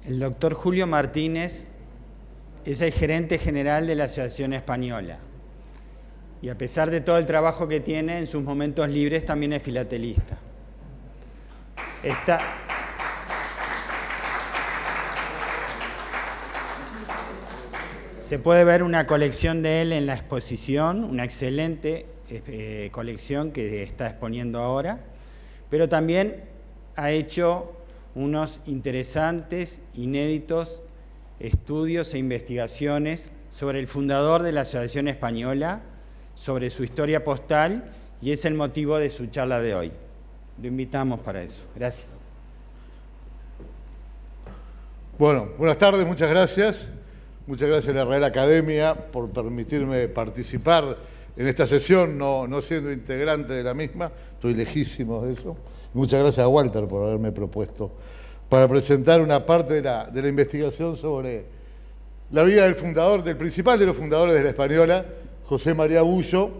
El doctor Julio Martínez es el gerente general de la Asociación Española y a pesar de todo el trabajo que tiene, en sus momentos libres también es filatelista. Se puede ver una colección de él en la exposición, una excelente colección que está exponiendo ahora, pero también ha hecho unos interesantes, inéditos estudios e investigaciones sobre el fundador de la Asociación Española, sobre su historia postal, y es el motivo de su charla de hoy. Lo invitamos para eso. Gracias. Bueno, buenas tardes, muchas gracias. Muchas gracias a la Real Academia por permitirme participar en esta sesión, no siendo integrante de la misma, estoy lejísimo de eso. Muchas gracias a Walter por haberme propuesto para presentar una parte de la investigación sobre la vida del fundador, del principal de los fundadores de la Española, José María Bullo,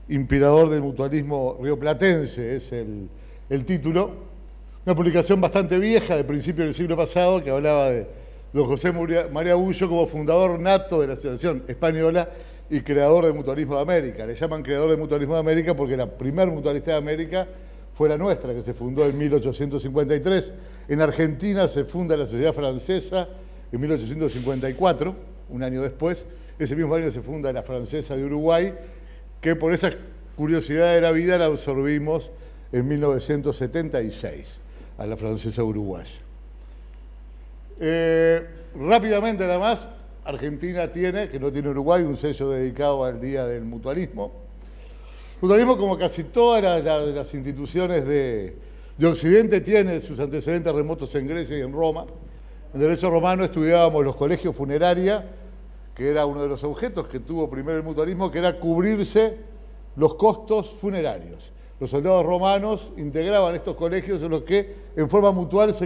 inspirador del mutualismo rioplatense, es el título. Una publicación bastante vieja, de principios del siglo pasado, que hablaba de don José María Bullo como fundador nato de la Asociación Española y creador del Mutualismo de América. Le llaman creador del Mutualismo de América porque la primer mutualista de América fue la nuestra, que se fundó en 1853. En Argentina se funda la Sociedad Francesa en 1854, un año después. Ese mismo año se funda la Francesa de Uruguay, que por esa curiosidad de la vida la absorbimos en 1976, a la Francesa Uruguaya. Rápidamente nada más, Argentina tiene, que no tiene Uruguay, un sello dedicado al Día del Mutualismo. Mutualismo, como casi todas las instituciones de Occidente, tiene sus antecedentes remotos en Grecia y en Roma. En derecho romano estudiábamos los colegios funeraria, que era uno de los objetos que tuvo primero el mutualismo, que era cubrirse los costos funerarios. Los soldados romanos integraban estos colegios en los que en forma mutual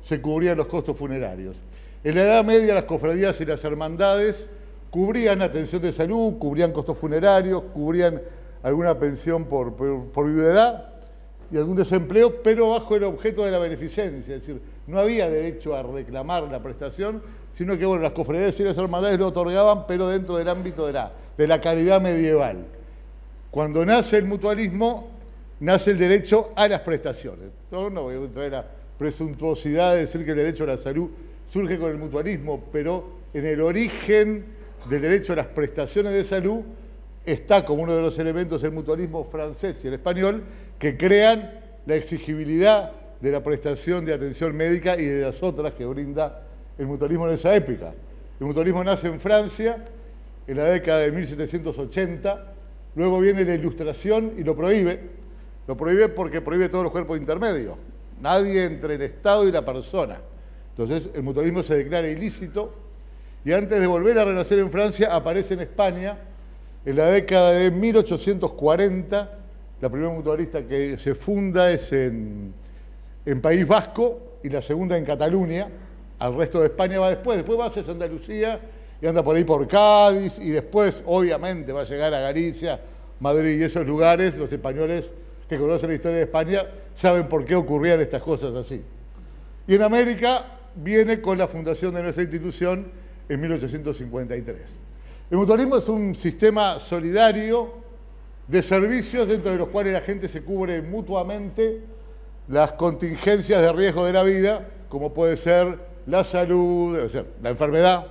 se cubrían los costos funerarios. En la Edad Media las cofradías y las hermandades cubrían atención de salud, cubrían costos funerarios, cubrían alguna pensión por viudedad y algún desempleo, pero bajo el objeto de la beneficencia, es decir, no había derecho a reclamar la prestación, sino que bueno, las cofradías y las hermandades lo otorgaban, pero dentro del ámbito de la caridad medieval. Cuando nace el mutualismo, nace el derecho a las prestaciones. No voy a entrar en la presuntuosidad de decir que el derecho a la salud surge con el mutualismo, pero en el origen del derecho a las prestaciones de salud está como uno de los elementos el mutualismo francés y el español, que crean la exigibilidad de la prestación de atención médica y de las otras que brinda el mutualismo en esa época. El mutualismo nace en Francia en la década de 1780, luego viene la Ilustración y lo prohíbe porque prohíbe todos los cuerpos intermedios, nadie entre el Estado y la persona. Entonces el mutualismo se declara ilícito y antes de volver a renacer en Francia aparece en España en la década de 1840. La primera mutualista que se funda es en País Vasco y la segunda en Cataluña. Al resto de España va después va hacia Andalucía y anda por ahí por Cádiz y después obviamente va a llegar a Galicia, Madrid y esos lugares. Los españoles que conocen la historia de España saben por qué ocurrían estas cosas así. Y en América viene con la fundación de nuestra institución en 1853. El mutualismo es un sistema solidario de servicios dentro de los cuales la gente se cubre mutuamente las contingencias de riesgo de la vida, como puede ser la salud, o sea, la enfermedad,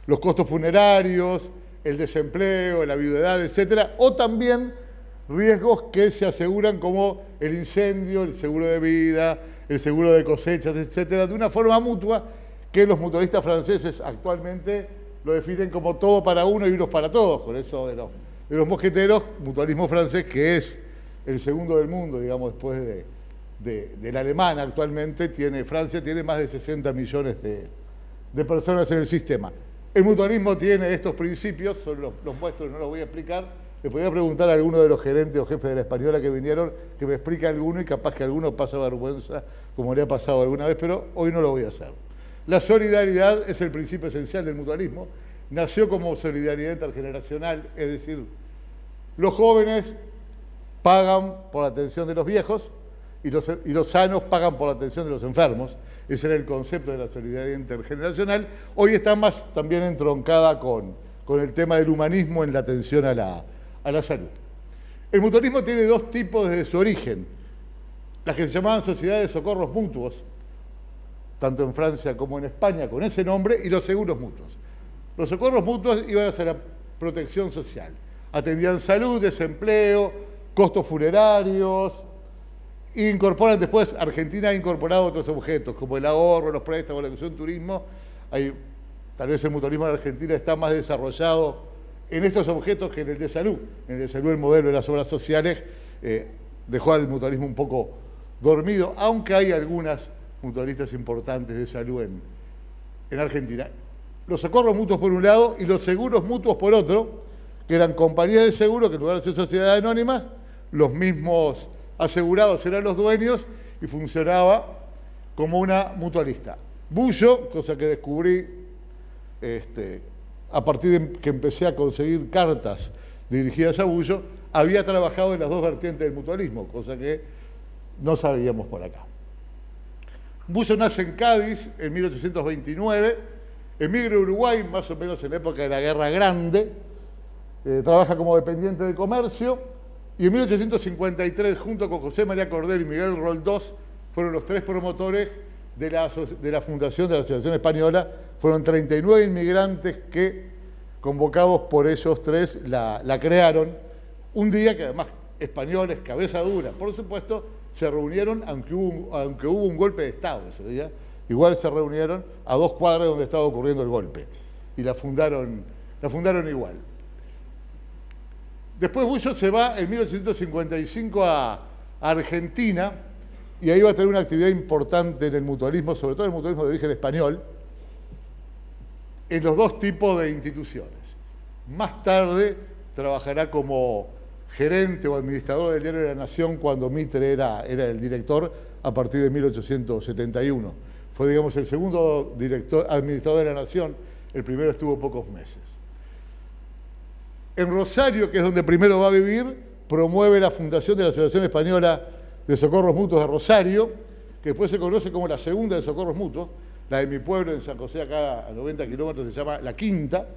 los costos funerarios, el desempleo, la viudedad, etcétera, o también riesgos que se aseguran como el incendio, el seguro de vida, el seguro de cosechas, etcétera, de una forma mutua que los mutualistas franceses actualmente lo definen como todo para uno y unos para todos, por eso de los mosqueteros, mutualismo francés, que es el segundo del mundo, digamos, después del alemán actualmente, Francia tiene más de 60 millones de personas en el sistema. El mutualismo tiene estos principios, solo los muestro, no los voy a explicar. Le podría preguntar a alguno de los gerentes o jefes de la Española que vinieron que me explique alguno y capaz que alguno pasa vergüenza, como le ha pasado alguna vez, pero hoy no lo voy a hacer. La solidaridad es el principio esencial del mutualismo. Nació como solidaridad intergeneracional, es decir, los jóvenes pagan por la atención de los viejos y los sanos pagan por la atención de los enfermos. Ese era el concepto de la solidaridad intergeneracional. Hoy está más también entroncada con el tema del humanismo en la atención a la salud. El mutualismo tiene dos tipos desde su origen. Las que se llamaban sociedades de socorros mutuos, tanto en Francia como en España, con ese nombre, y los seguros mutuos. Los socorros mutuos iban a ser la protección social. Atendían salud, desempleo, costos funerarios. E incorporan después, Argentina ha incorporado otros objetos, como el ahorro, los préstamos, la educación, turismo. Tal vez el mutualismo en Argentina está más desarrollado en estos objetos que en el de salud. En el de salud el modelo de las obras sociales dejó al mutualismo un poco dormido, aunque hay algunas mutualistas importantes de salud en Argentina. Los socorros mutuos por un lado y los seguros mutuos por otro, que eran compañías de seguro que en lugar de ser sociedades anónimas, los mismos asegurados eran los dueños y funcionaba como una mutualista. Bullo, cosa que descubrí a partir de que empecé a conseguir cartas dirigidas a Bullo, había trabajado en las dos vertientes del mutualismo, cosa que no sabíamos por acá. Bullo nace en Cádiz en 1829, emigra a Uruguay más o menos en la época de la Guerra Grande, trabaja como dependiente de comercio y en 1853 junto con José María Cordero y Miguel Roldós fueron los tres promotores de la fundación de la Asociación Española. Fueron 39 inmigrantes que, convocados por ellos tres, la crearon. Un día que además españoles, cabeza dura, por supuesto, se reunieron, aunque hubo un golpe de Estado ese día, igual se reunieron a 2 cuadras donde estaba ocurriendo el golpe y la fundaron igual. Después Bullo se va en 1855 a Argentina y ahí va a tener una actividad importante en el mutualismo, sobre todo el mutualismo de origen español, en los dos tipos de instituciones. Más tarde trabajará como gerente o administrador del Diario de la Nación cuando Mitre era el director a partir de 1871. Fue, digamos, el segundo administrador de la Nación, el primero estuvo pocos meses. En Rosario, que es donde primero va a vivir, promueve la fundación de la Asociación Española de Socorros Mutuos de Rosario, que después se conoce como la segunda de Socorros Mutuos. La de mi pueblo, en San José, acá a 90 kilómetros, se llama La Quinta.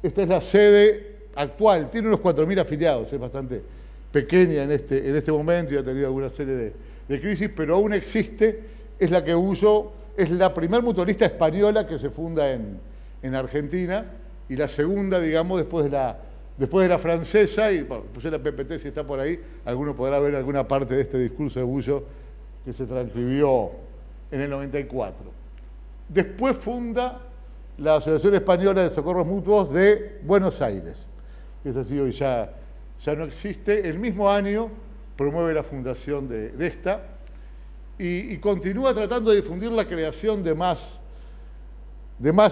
Esta es la sede actual, tiene unos 4.000 afiliados, es bastante pequeña en este momento y ha tenido alguna serie de crisis, pero aún existe, es la que Bullo, es la primer mutualista española que se funda en Argentina y la segunda, digamos, después de la francesa, y bueno, puse la PPT si está por ahí, alguno podrá ver alguna parte de este discurso de Bullo que se transcribió en el 94. Después funda la Asociación Española de Socorros Mutuos de Buenos Aires. Eso sí, hoy ya no existe. El mismo año promueve la fundación de esta y continúa tratando de difundir la creación de más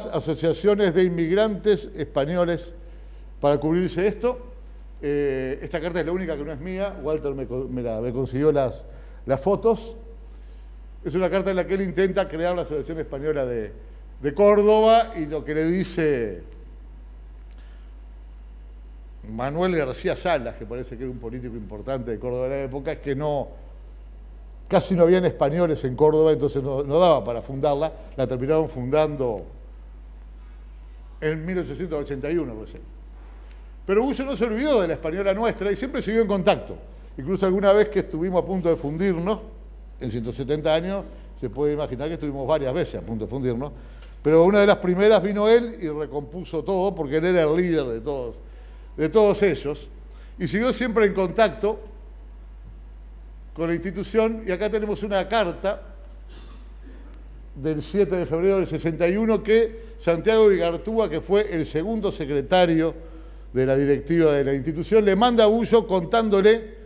asociaciones de inmigrantes españoles para cubrirse esto. Esta carta es la única que no es mía. Walter me consiguió las fotos. Es una carta en la que él intenta crear la Asociación Española de Córdoba y lo que le dice Manuel García Salas, que parece que era un político importante de Córdoba de la época, es que casi no habían españoles en Córdoba, entonces no daba para fundarla. La terminaron fundando en 1881 recién. Pero Bullo no se olvidó de la española nuestra y siempre siguió en contacto. Incluso alguna vez que estuvimos a punto de fundirnos, en 170 años, se puede imaginar que estuvimos varias veces a punto de fundirnos, pero una de las primeras vino él y recompuso todo, porque él era el líder de todos ellos, y siguió siempre en contacto con la institución, y acá tenemos una carta del 7 de febrero del 61 que Santiago Vigartúa, que fue el segundo secretario de la directiva de la institución, le manda a Bullo contándole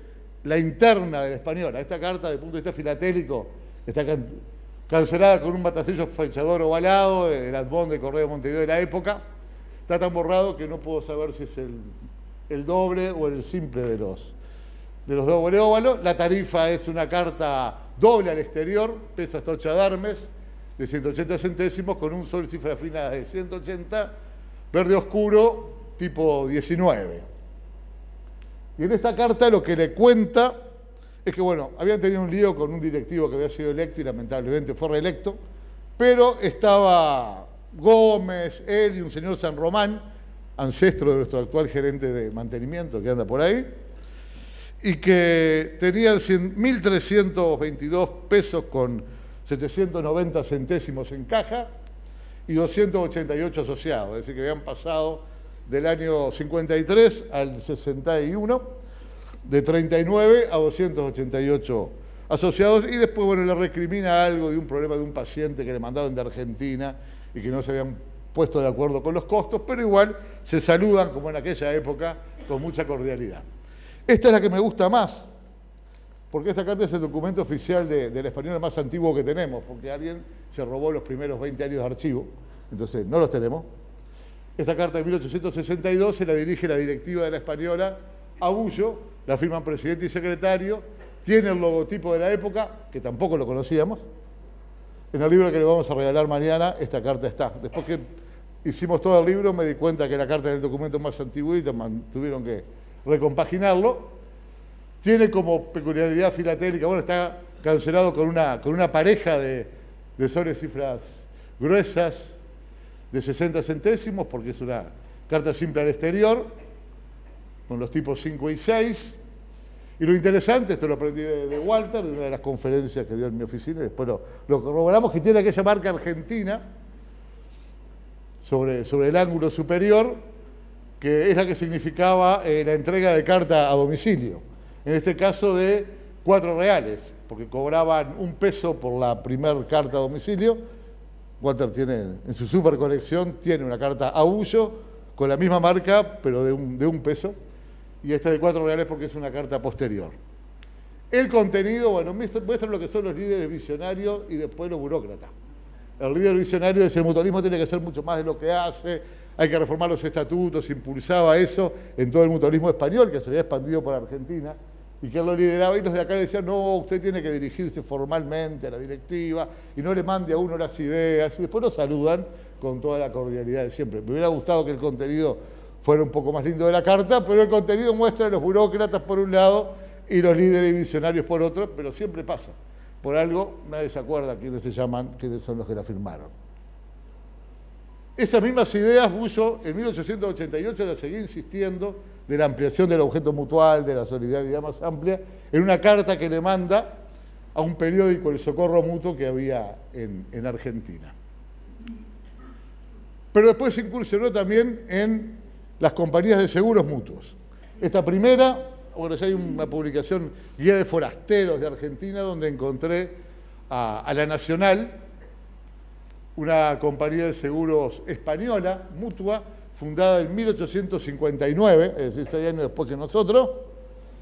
la interna de la española. Esta carta, desde el punto de vista filatélico, está cancelada con un matasello fechador ovalado, el adbón de Correo de Montevideo de la época. Está tan borrado que no puedo saber si es el doble o el simple de los doble óvalo. La tarifa es una carta doble al exterior, pesa hasta 8 adarmes, de 180 centésimos, con un sol cifra fina de 180, verde oscuro, tipo 19. Y en esta carta lo que le cuenta es que, bueno, habían tenido un lío con un directivo que había sido electo y lamentablemente fue reelecto, pero estaba Gómez, él y un señor San Román, ancestro de nuestro actual gerente de mantenimiento que anda por ahí, y que tenían 1.322 pesos con 790 centésimos en caja y 288 asociados, es decir, que habían pasado del año 53 al 61, de 39 a 288 asociados, y después, bueno, le recrimina algo de un problema de un paciente que le mandaron de Argentina y que no se habían puesto de acuerdo con los costos, pero igual se saludan, como en aquella época, con mucha cordialidad. Esta es la que me gusta más, porque esta carta es el documento oficial del español más antiguo que tenemos, porque alguien se robó los primeros 20 años de archivo, entonces no los tenemos. Esta carta de 1862 se la dirige la directiva de la Española a Bullo, la firman presidente y secretario, tiene el logotipo de la época, que tampoco lo conocíamos. En el libro que le vamos a regalar mañana, esta carta está. Después que hicimos todo el libro, me di cuenta que la carta era el documento más antiguo y tuvieron que recompaginarlo. Tiene como peculiaridad filatélica, bueno, está cancelado con una pareja de sobre cifras gruesas de 60 centésimos, porque es una carta simple al exterior, con los tipos 5 y 6. Y lo interesante, esto lo aprendí de Walter, de una de las conferencias que dio en mi oficina, y después lo corroboramos, que tiene aquella marca argentina sobre el ángulo superior, que es la que significaba la entrega de carta a domicilio. En este caso de 4 reales, porque cobraban 1 peso por la primer carta a domicilio. Walter tiene, en su super colección, tiene una carta a Bullo con la misma marca, pero de 1 peso. Y esta de 4 reales porque es una carta posterior. El contenido, bueno, muestra lo que son los líderes visionarios y después los burócratas. El líder visionario dice: el mutualismo tiene que ser mucho más de lo que hace, hay que reformar los estatutos, impulsaba eso en todo el mutualismo español, que se había expandido por Argentina, y que él lo lideraba, y los de acá le decían: no, usted tiene que dirigirse formalmente a la directiva, y no le mande a uno las ideas, y después lo saludan con toda la cordialidad de siempre. Me hubiera gustado que el contenido fuera un poco más lindo de la carta, pero el contenido muestra a los burócratas por un lado y los líderes visionarios por otro, pero siempre pasa. Por algo nadie se acuerda quiénes se llaman, quiénes son los que la firmaron. Esas mismas ideas Bullo en 1888 las seguía insistiendo, de la ampliación del objeto mutual, de la solidaridad más amplia, en una carta que le manda a un periódico, El Socorro Mutuo, que había en Argentina. Pero después se incursionó también en las compañías de seguros mutuos. Esta primera, bueno, ya hay una publicación, Guía de Forasteros de Argentina, donde encontré a La Nacional, una compañía de seguros española, mutua, fundada en 1859, es decir, 6 años después que nosotros,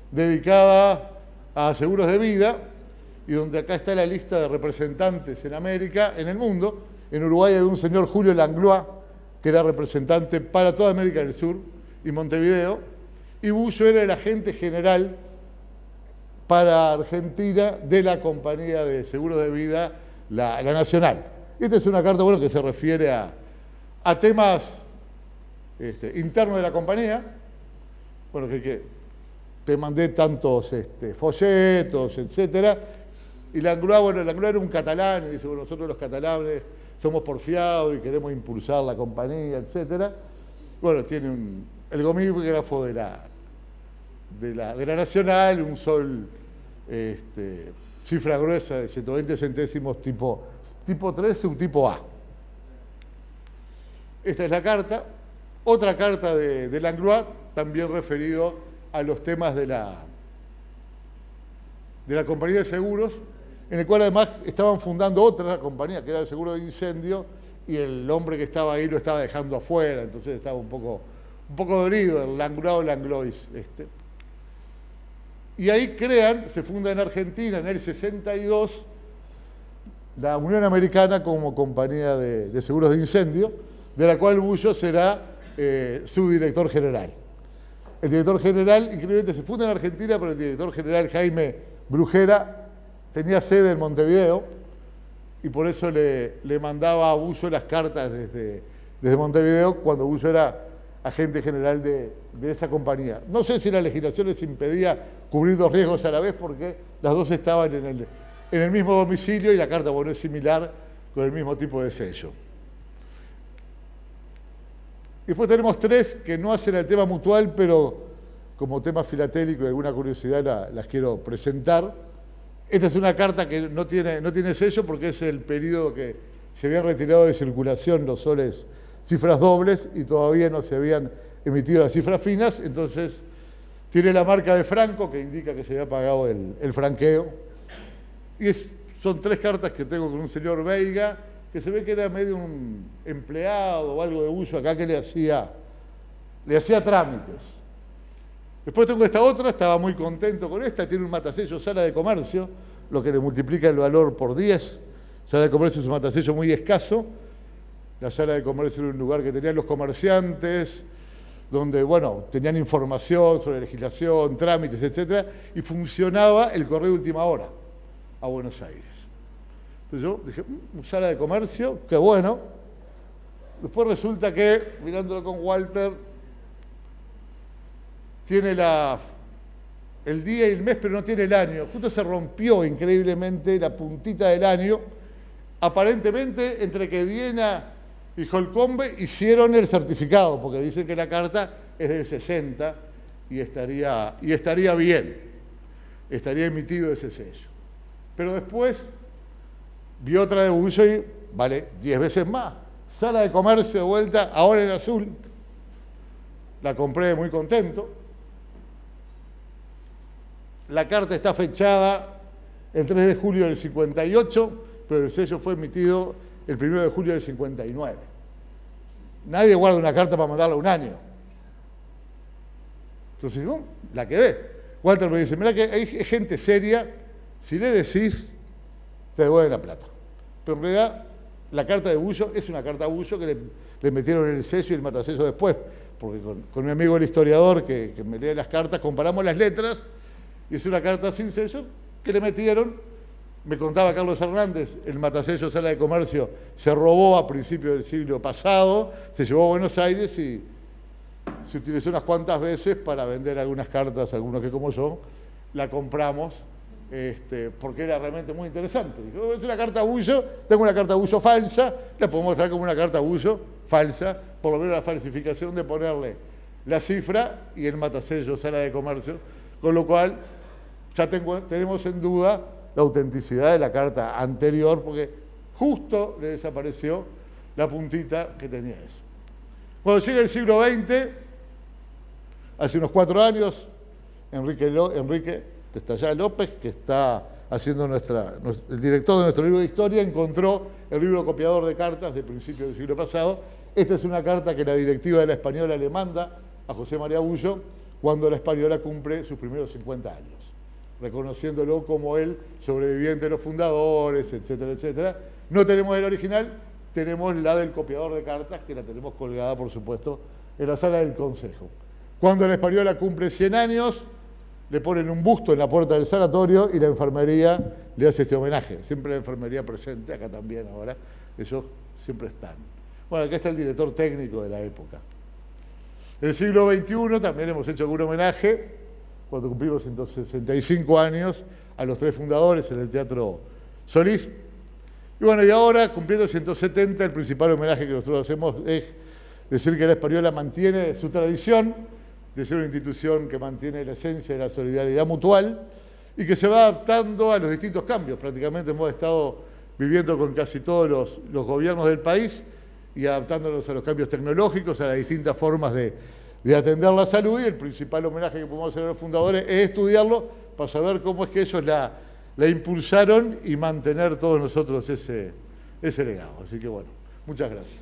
dedicada a seguros de vida, y donde acá está la lista de representantes en América, en el mundo. En Uruguay hay un señor Julio Langlois, que era representante para toda América del Sur y Montevideo, y Bullo era el agente general para Argentina de la compañía de seguros de vida, la Nacional. Esta es una carta, bueno, que se refiere a temas internos de la compañía. Bueno, que te mandé tantos folletos, etcétera. Y Langlois, bueno, Langlois era un catalán, y dice: bueno, nosotros los catalanes somos porfiados y queremos impulsar la compañía, etcétera. Bueno, tiene el gomígrafo de la Nacional, un sol, cifra gruesa de 120 centésimos tipo 3, subtipo A. Esta es la carta. Otra carta de Langlois, también referido a los temas de la compañía de seguros, en el cual además estaban fundando otra compañía, que era de seguro de incendio, y el hombre que estaba ahí lo estaba dejando afuera, entonces estaba un poco dolido, el Langlois. Y ahí se funda en Argentina en el 62 la Unión Americana como compañía de seguros de incendio, de la cual Bullo será su director general. El director general, increíblemente, se funda en Argentina, pero el director general Jaime Brujera tenía sede en Montevideo, y por eso le mandaba a Bullo las cartas desde Montevideo, cuando Bullo era agente general de esa compañía. No sé si la legislación les impedía cubrir dos riesgos a la vez porque las dos estaban en el mismo domicilio y la carta, bueno, es similar con el mismo tipo de sello. Después tenemos tres que no hacen el tema mutual, pero como tema filatélico y alguna curiosidad las quiero presentar. Esta es una carta que no tiene sello porque es el periodo que se habían retirado de circulación los soles cifras dobles y todavía no se habían emitido las cifras finas, entonces tiene la marca de franco que indica que se había pagado el franqueo. Y son tres cartas que tengo con un señor Veiga, que se ve que era medio un empleado o algo de uso acá que le hacía trámites. Después tengo esta otra, estaba muy contento con esta, tiene un matasello sala de comercio, lo que le multiplica el valor por 10. Sala de comercio es un matasello muy escaso. La sala de comercio era un lugar que tenían los comerciantes, donde, bueno, tenían información sobre legislación, trámites, etc. Y funcionaba el correo de última hora a Buenos Aires. Entonces yo dije, sala de comercio, qué bueno. Después resulta que, mirándolo con Walter, tiene el día y el mes, pero no tiene el año. Justo se rompió increíblemente la puntita del año. Aparentemente, entre que Diana y Holcombe hicieron el certificado, porque dicen que la carta es del 60 y estaría bien, estaría emitido ese sello. Pero después vi otra de Bullo y vale 10 veces más. Sala de comercio de vuelta, ahora en azul. La compré muy contento. La carta está fechada el 3 de julio del 58, pero el sello fue emitido el 1 de julio del 59. Nadie guarda una carta para mandarla un año. Entonces, ¿no? La quedé. Walter me dice, mirá que hay gente seria, si le decís, te devuelven la plata. Pero en realidad, la carta de Bullo es una carta a Bullo que le metieron el sello y el matasello después. Porque con mi amigo el historiador que me lee las cartas, comparamos las letras y es una carta sin sello que le metieron. Me contaba Carlos Hernández, el matasello sala de comercio se robó a principios del siglo pasado, se llevó a Buenos Aires y se utilizó unas cuantas veces para vender algunas cartas, algunos que como yo, la compramos porque era realmente muy interesante. Dijo, es una carta Bullo, tengo una carta Bullo falsa, la podemos traer como una carta Bullo falsa, por lo menos la falsificación de ponerle la cifra y el matasello sala de comercio, con lo cual ya tenemos en duda la autenticidad de la carta anterior, porque justo le desapareció la puntita que tenía eso. Cuando llega el siglo XX, hace unos 4 años, Enrique Estallá López, que está haciendo el director de nuestro libro de historia, encontró el libro copiador de cartas de principios del siglo pasado. Esta es una carta que la directiva de la Española le manda a José María Bullo cuando la Española cumple sus primeros 50 años, reconociéndolo como el sobreviviente de los fundadores, etcétera, etcétera. No tenemos el original, tenemos la del copiador de cartas, que la tenemos colgada, por supuesto, en la sala del Consejo. Cuando la Española cumple 100 años, le ponen un busto en la puerta del sanatorio y la enfermería le hace este homenaje. Siempre la enfermería presente, acá también ahora, ellos siempre están. Bueno, acá está el director técnico de la época. En el siglo XXI también hemos hecho algún homenaje, cuando cumplimos 165 años, a los 3 fundadores en el Teatro Solís. Y bueno, y ahora, cumpliendo 170, el principal homenaje que nosotros hacemos es decir que la Española mantiene su tradición de ser una institución que mantiene la esencia de la solidaridad mutual y que se va adaptando a los distintos cambios. Prácticamente hemos estado viviendo con casi todos los gobiernos del país y adaptándonos a los cambios tecnológicos, a las distintas formas de atender la salud, y el principal homenaje que podemos hacer a los fundadores es estudiarlo para saber cómo es que ellos la impulsaron y mantener todos nosotros ese legado. Así que bueno, muchas gracias.